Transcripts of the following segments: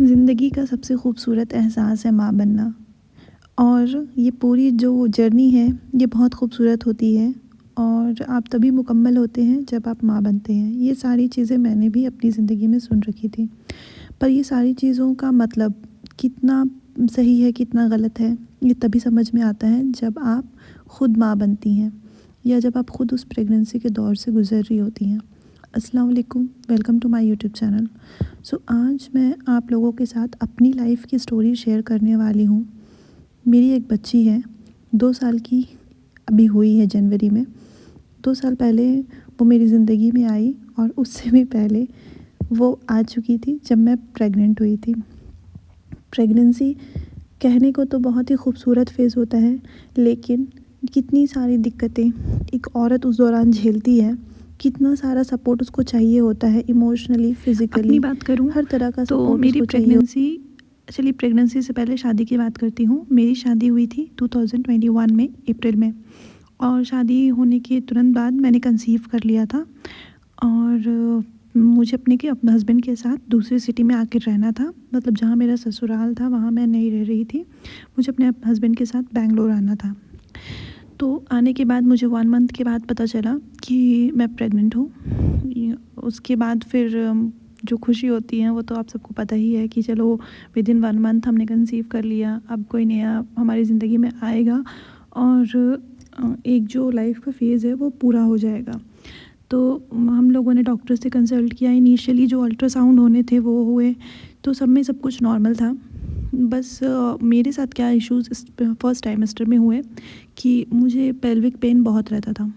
ज़िंदगी का सबसे खूबसूरत एहसास है माँ बनना। और ये पूरी जो जर्नी है ये बहुत खूबसूरत होती है। और आप तभी मुकम्मल होते हैं जब आप माँ बनते हैं। ये सारी चीज़ें मैंने भी अपनी ज़िंदगी में सुन रखी थी, पर ये सारी चीज़ों का मतलब कितना सही है कितना गलत है ये तभी समझ में आता है जब आप ख़ुद माँ बनती हैं या जब आप ख़ुद उस प्रेगनेंसी के दौर से गुज़र रही होती हैं। अस्सलाम वालेकुम, welcome to my YouTube channel. आज मैं आप लोगों के साथ अपनी लाइफ की स्टोरी शेयर करने वाली हूँ। मेरी एक बच्ची है, 2 साल की अभी हुई है जनवरी में। 2 साल पहले वो मेरी ज़िंदगी में आई और उससे भी पहले वो आ चुकी थी जब मैं प्रेग्नेंट हुई थी। प्रेगनेंसी कहने को तो बहुत ही खूबसूरत फ़ेज़ होता है, लेकिन कितनी सारी दिक्कतें एक औरत उस दौरान झेलती है, कितना सारा सपोर्ट उसको चाहिए होता है, इमोशनली, फिज़िकली। अपनी बात करूं हर तरह का तो सपोर्ट मेरी उसको चाहिए। चलिए प्रेगनेंसी से पहले शादी की बात करती हूँ। मेरी शादी हुई थी 2021 में, अप्रैल में। और शादी होने के तुरंत बाद मैंने कंसीव कर लिया था। और मुझे अपने हस्बैंड के साथ दूसरी सिटी में आकर रहना था। मतलब जहाँ मेरा ससुराल था वहाँ मैं नहीं रह रही थी, मुझे अपने हस्बैंड के साथ बेंगलोर आना था। तो आने के बाद मुझे 1 मंथ के बाद पता चला कि मैं प्रेग्नेंट हूँ। उसके बाद फिर जो खुशी होती है वो तो आप सबको पता ही है कि चलो विदिन 1 मंथ हमने कंसीव कर लिया, अब कोई नया हमारी ज़िंदगी में आएगा और एक जो लाइफ का फ़ेज़ है वो पूरा हो जाएगा। तो हम लोगों ने डॉक्टर से कंसल्ट किया। इनिशियली जो अल्ट्रासाउंड होने थे वो हुए, तो सब में सब कुछ नॉर्मल था। बस मेरे साथ क्या इश्यूज़ इस फर्स्ट ट्राइमेस्टर में हुए कि मुझे पेल्विक पेन बहुत रहता था,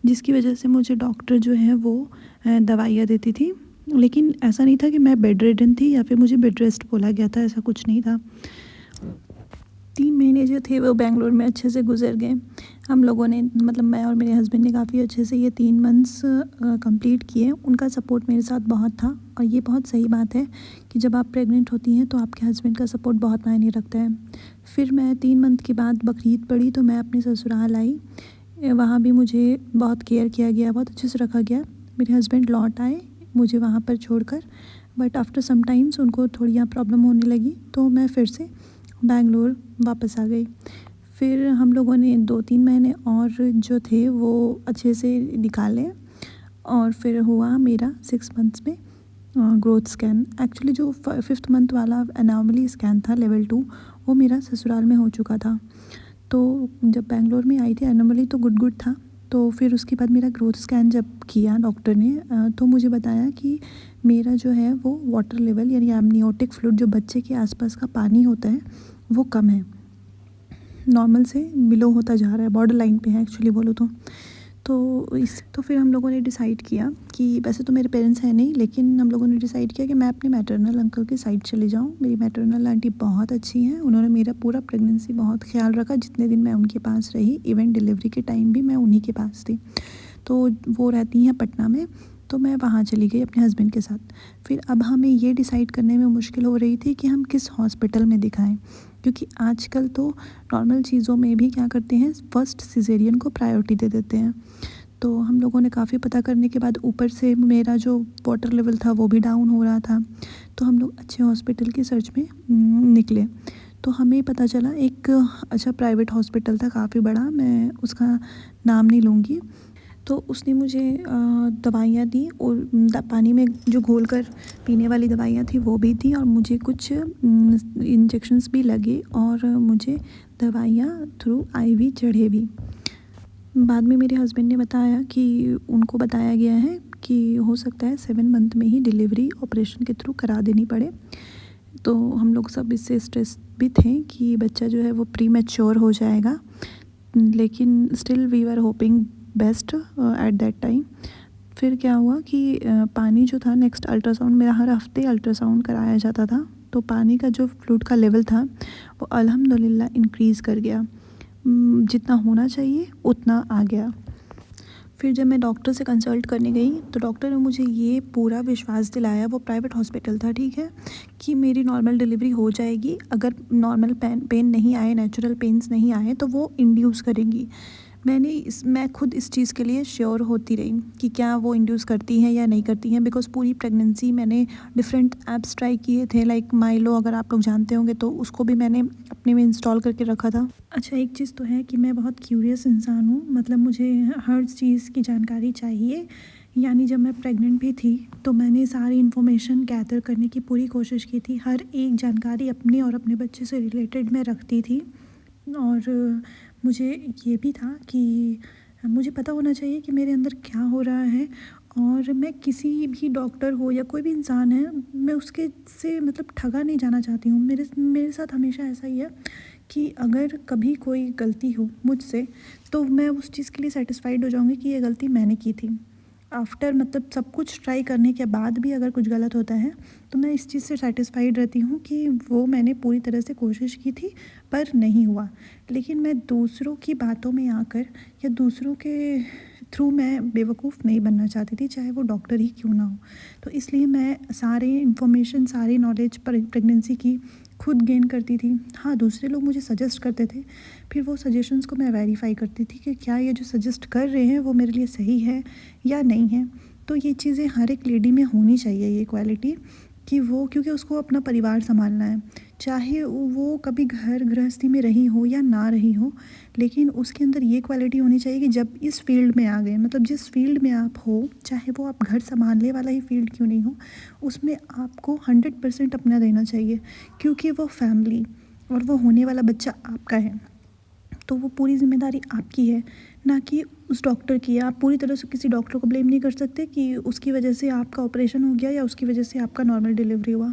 जिसकी वजह से मुझे डॉक्टर जो है वो दवाइयाँ देती थी। लेकिन ऐसा नहीं था कि मैं बेड रिडन थी या फिर मुझे बेड रेस्ट बोला गया था, ऐसा कुछ नहीं था। 3 महीने जो थे वो बेंगलोर में अच्छे से गुजर गए। हम लोगों ने, मतलब मैं और मेरे हस्बैंड ने काफ़ी अच्छे से ये 3 मंथ्स कंप्लीट किए। उनका सपोर्ट मेरे साथ बहुत था और ये बहुत सही बात है कि जब आप प्रेग्नेंट होती हैं तो आपके हस्बैंड का सपोर्ट बहुत मायने रखता है। फिर मैं 3 मंथ के बाद बकरीद पड़ी तो मैं अपने ससुराल आई। वहाँ भी मुझे बहुत केयर किया गया, बहुत अच्छे से रखा गया। मेरे हस्बैंड लौट आए मुझे वहाँ पर छोड़कर, बट आफ्टर सम टाइम्स उनको थोड़ी यहाँ प्रॉब्लम होने लगी तो मैं फिर से बैंगलोर वापस आ गई। फिर हम लोगों ने 2-3 महीने और जो थे वो अच्छे से निकाले और फिर हुआ मेरा 6 मंथ्स में ग्रोथ स्कैन। एक्चुअली जो 5th मंथ वाला एनॉमली स्कैन था लेवल 2, वो मेरा ससुराल में हो चुका था। तो जब बैंगलोर में आई थी एनॉमली तो गुड था। तो फिर उसके बाद मेरा ग्रोथ स्कैन जब किया डॉक्टर ने तो मुझे बताया कि मेरा जो है वो वाटर लेवल यानी एमनियोटिक फ्लूइड, जो बच्चे के आसपास का पानी होता है, वो कम है, नॉर्मल से बिलो होता जा रहा है, बॉर्डर लाइन पे है एक्चुअली बोलो तो फिर हम लोगों ने डिसाइड किया कि वैसे तो मेरे पेरेंट्स हैं नहीं, लेकिन हम लोगों ने डिसाइड किया कि मैं अपने मैटरनल अंकल की साइड चले जाऊँ। मेरी मैटरनल आंटी बहुत अच्छी हैं, उन्होंने मेरा पूरा प्रेगनेंसी बहुत ख्याल रखा। जितने दिन मैं उनके पास रही, इवन डिलीवरी के टाइम भी मैं उन्हीं के पास थी। तो वो रहती हैं पटना में, तो मैं वहाँ चली गई अपने हस्बैंड के साथ। फिर अब हमें ये डिसाइड करने में मुश्किल हो रही थी कि हम किस हॉस्पिटल में दिखाएं, क्योंकि आजकल तो नॉर्मल चीज़ों में भी क्या करते हैं, फर्स्ट सिजेरियन को प्रायोरिटी दे देते हैं। तो हम लोगों ने काफ़ी पता करने के बाद ऊपर से मेरा जो वाटर लेवल था वो भी डाउन हो रहा था, तो हम लोग अच्छे हॉस्पिटल की सर्च में निकले। तो हमें पता चला एक अच्छा प्राइवेट हॉस्पिटल था, काफ़ी बड़ा, मैं उसका नाम नहीं लूँगी। तो उसने मुझे दवाइयाँ दी और पानी में जो घोल कर पीने वाली दवाइयाँ थी वो भी दी और मुझे कुछ इंजेक्शंस भी लगे और मुझे दवाइयाँ थ्रू आईवी चढ़े भी। बाद में मेरे हस्बैंड ने बताया कि उनको बताया गया है कि हो सकता है 7 मंथ में ही डिलीवरी ऑपरेशन के थ्रू करा देनी पड़े। तो हम लोग सब इससे स्ट्रेस भी थे कि बच्चा जो है वो प्री मैच्योर हो जाएगा, लेकिन still we were hoping best at that time. फिर क्या हुआ कि पानी जो था, नेक्स्ट अल्ट्रासाउंड, मेरा हर हफ्ते अल्ट्रासाउंड कराया जाता था, तो पानी का जो फ्लूइड का लेवल था वो अल्हम्दुलिल्लाह इंक्रीज़ कर गया। जितना होना चाहिए उतना आ गया। फिर जब मैं डॉक्टर से कंसल्ट करने गई तो डॉक्टर ने मुझे ये पूरा विश्वास दिलाया, वो प्राइवेट हॉस्पिटल था, ठीक है, कि मेरी नॉर्मल डिलीवरी हो जाएगी। अगर नॉर्मल पेन नहीं आए, नेचुरल पेन्स नहीं आए तो वो इंड्यूस करेंगी। मैं खुद इस चीज़ के लिए श्योर होती रही कि क्या वो इंड्यूस करती हैं या नहीं करती हैं, बिकॉज़ पूरी प्रेगनेंसी मैंने डिफरेंट ऐप्स ट्राई किए थे, लाइक माइलो, अगर आप लोग जानते होंगे तो उसको भी मैंने अपने में इंस्टॉल करके रखा था। अच्छा, एक चीज़ तो है कि मैं बहुत क्यूरियस इंसान हूँ, मतलब मुझे हर चीज़ की जानकारी चाहिए। यानी जब मैं प्रेग्नेंट भी थी तो मैंने सारी इन्फॉर्मेशन गैदर करने की पूरी कोशिश की थी, हर एक जानकारी अपने और अपने बच्चे से रिलेटेड मैं रखती थी। और मुझे ये भी था कि मुझे पता होना चाहिए कि मेरे अंदर क्या हो रहा है, और मैं किसी भी डॉक्टर हो या कोई भी इंसान है, मैं उसके से मतलब ठगा नहीं जाना चाहती हूँ। मेरे मेरे साथ हमेशा ऐसा ही है कि अगर कभी कोई गलती हो मुझसे तो मैं उस चीज़ के लिए सेटिस्फाइड हो जाऊँगी कि ये गलती मैंने की थी। आफ्टर मतलब सब कुछ ट्राई करने के बाद भी अगर कुछ गलत होता है तो मैं इस चीज़ से सेटिस्फाइड रहती हूँ कि वो मैंने पूरी तरह से कोशिश की थी पर नहीं हुआ। लेकिन मैं दूसरों की बातों में आकर या दूसरों के थ्रू मैं बेवकूफ़ नहीं बनना चाहती थी, चाहे वो डॉक्टर ही क्यों ना हो। तो इसलिए मैं सारे इन्फॉर्मेशन, सारी नॉलेज प्रेगनेंसी की खुद गेन करती थी। हाँ, दूसरे लोग मुझे सजेस्ट करते थे, फिर वो सजेशंस को मैं वेरीफाई करती थी कि क्या ये जो सजेस्ट कर रहे हैं वो मेरे लिए सही है या नहीं है। तो ये चीज़ें हर एक लेडी में होनी चाहिए, ये क्वालिटी, कि वो, क्योंकि उसको अपना परिवार संभालना है, चाहे वो कभी घर गृहस्थी में रही हो या ना रही हो, लेकिन उसके अंदर ये क्वालिटी होनी चाहिए कि जब इस फील्ड में आ गए, मतलब जिस फील्ड में आप हो, चाहे वो आप घर संभालने वाला ही फील्ड क्यों नहीं हो, उसमें आपको 100% अपना देना चाहिए, क्योंकि वो फैमिली और वो होने वाला बच्चा आपका है। तो वो पूरी ज़िम्मेदारी आपकी है, ना कि उस डॉक्टर की। आप पूरी तरह से किसी डॉक्टर को ब्लेम नहीं कर सकते कि उसकी वजह से आपका ऑपरेशन हो गया या उसकी वजह से आपका नॉर्मल डिलीवरी हुआ।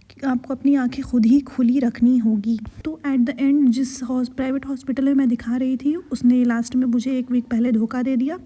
कि आपको अपनी आंखें खुद ही खुली रखनी होगी। तो एट द एंड जिस प्राइवेट हॉस्पिटल में मैं दिखा रही थी, उसने लास्ट में मुझे 1 वीक पहले धोखा दे दिया।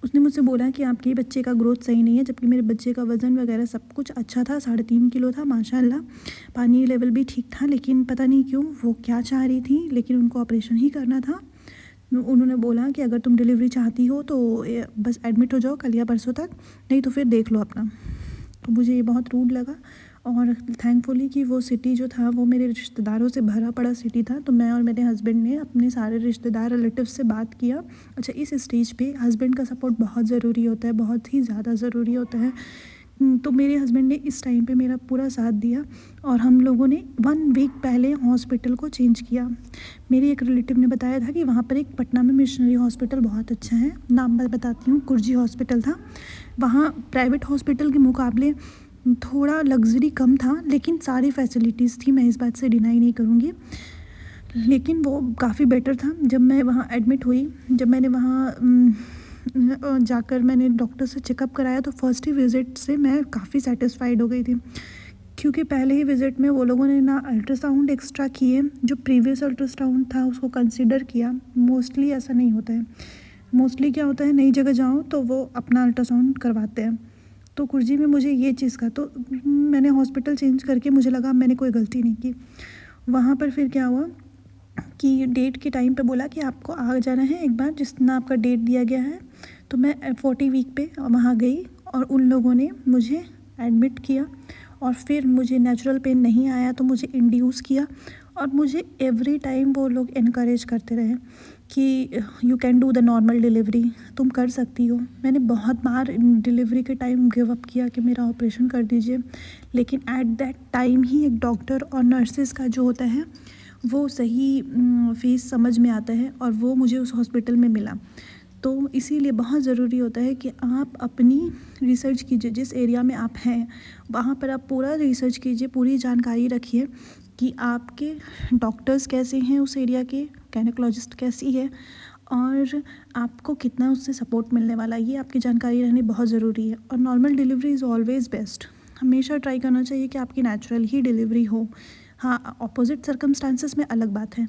उसने मुझसे बोला कि आपके बच्चे का ग्रोथ सही नहीं है, जबकि मेरे बच्चे का वज़न वगैरह सब कुछ अच्छा था, 3.5 किलो था माशाल्लाह, पानी लेवल भी ठीक था। लेकिन पता नहीं क्यों वो क्या चाह रही थी, लेकिन उनको ऑपरेशन ही करना था। उन्होंने बोला कि अगर तुम डिलीवरी चाहती हो तो बस एडमिट हो जाओ कल या परसों तक, नहीं तो फिर देख लो अपना। तो मुझे ये बहुत रूड लगा, और थैंकफुली कि वो सिटी जो था वो मेरे रिश्तेदारों से भरा पड़ा सिटी था। तो मैं और मेरे हस्बैंड ने अपने सारे रिश्तेदार रिलेटिव से बात किया। अच्छा, इस स्टेज पे हस्बैंड का सपोर्ट बहुत ज़रूरी होता है, बहुत ही ज़्यादा ज़रूरी होता है। तो मेरे हस्बैंड ने इस टाइम पे मेरा पूरा साथ दिया, और हम लोगों ने 1 वीक पहले हॉस्पिटल को चेंज किया। मेरे एक रिलेटिव ने बताया था कि वहाँ पर एक पटना में मिशनरी हॉस्पिटल बहुत अच्छा है, नाम मैं बताती हूँ, कुर्जी हॉस्पिटल था। वहाँ प्राइवेट हॉस्पिटल के मुकाबले थोड़ा लग्ज़री कम था, लेकिन सारी फैसिलिटीज़ थी, मैं इस बात से डिनाई नहीं करूँगी। लेकिन वो काफ़ी बेटर था। जब मैं वहाँ एडमिट हुई, जब मैंने वहाँ जाकर मैंने डॉक्टर से चेकअप कराया, तो फर्स्ट ही विज़िट से मैं काफ़ी सैटिस्फाइड हो गई थी, क्योंकि पहले ही विज़िट में वो लोगों ने ना अल्ट्रासाउंड एक्स्ट्रा किए, जो प्रीवियस अल्ट्रासाउंड था उसको कंसिडर किया। मोस्टली ऐसा नहीं होता है। मोस्टली क्या होता है, नई जगह जाओ तो वो अपना अल्ट्रासाउंड करवाते हैं। तो कुर्जी में मुझे ये चीज़ का, तो मैंने हॉस्पिटल चेंज करके मुझे लगा मैंने कोई गलती नहीं की। वहाँ पर फिर क्या हुआ कि डेट के टाइम पे बोला कि आपको आ जाना है एक बार, जितना आपका डेट दिया गया है। तो मैं 40 वीक पे वहाँ गई, और उन लोगों ने मुझे एडमिट किया, और फिर मुझे नेचुरल पेन नहीं आया तो मुझे इंड्यूस किया। और मुझे एवरी टाइम वो लोग इनकरेज करते रहे कि you can do the normal delivery, तुम कर सकती हो। मैंने बहुत बार डिलीवरी के टाइम गिव अप किया कि मेरा ऑपरेशन कर दीजिए, लेकिन एट दैट टाइम ही एक डॉक्टर और नर्सेस का जो होता है वो सही फेस समझ में आता है, और वो मुझे उस हॉस्पिटल में मिला। तो इसीलिए बहुत ज़रूरी होता है कि आप अपनी रिसर्च कीजिए, जिस एरिया में आप हैं वहाँ पर आप पूरा रिसर्च कीजिए, पूरी जानकारी रखिए कि आपके डॉक्टर्स कैसे हैं उस एरिया के, गायनेकोलॉजिस्ट कैसी है, और आपको कितना उससे सपोर्ट मिलने वाला है, ये आपकी जानकारी रहनी बहुत ज़रूरी है। और normal delivery is always best. हमेशा ट्राई करना चाहिए कि आपकी नेचुरल ही डिलीवरी हो। हाँ, अपोजिट सर्कमस्टांसेस में अलग बात है,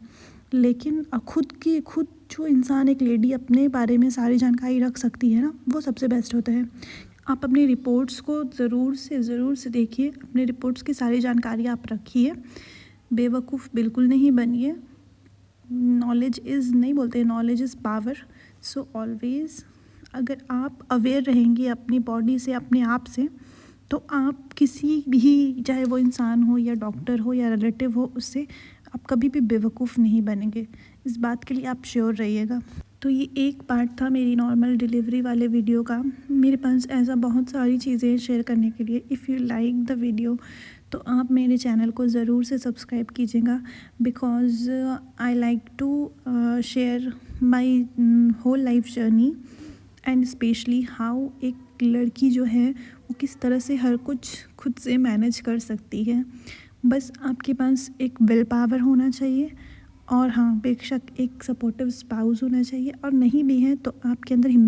लेकिन खुद जो इंसान, एक लेडी अपने बारे में सारी जानकारी रख सकती है ना, वो सबसे बेस्ट होता है। आप अपनी रिपोर्ट्स को ज़रूर से देखिए, अपने रिपोर्ट्स की सारी जानकारी आप रखिए, बेवकूफ़ बिल्कुल नहीं बनिए। नॉलेज इज़, नहीं बोलते, knowledge is power. So always अगर आप अवेयर रहेंगे अपनी बॉडी से, अपने आप से, तो आप किसी भी, चाहे वो इंसान हो या डॉक्टर हो या रिलेटिव हो, उससे आप कभी भी बेवकूफ़ नहीं बनेंगे। इस बात के लिए आप श्योर रहिएगा। तो ये एक पार्ट था मेरी नॉर्मल डिलीवरी वाले वीडियो का। मेरे पास ऐसा बहुत सारी चीज़ें हैं शेयर करने के लिए। If you like the video तो आप मेरे चैनल को ज़रूर से सब्सक्राइब कीजिएगा, because I like to share my whole life journey and specially how एक लड़की जो है वो किस तरह से हर कुछ खुद से मैनेज कर सकती है। बस आपके पास एक विल पावर होना चाहिए और हाँ, बेशक एक सपोर्टिव स्पाउस होना चाहिए, और नहीं भी है तो आपके अंदर हिम्मत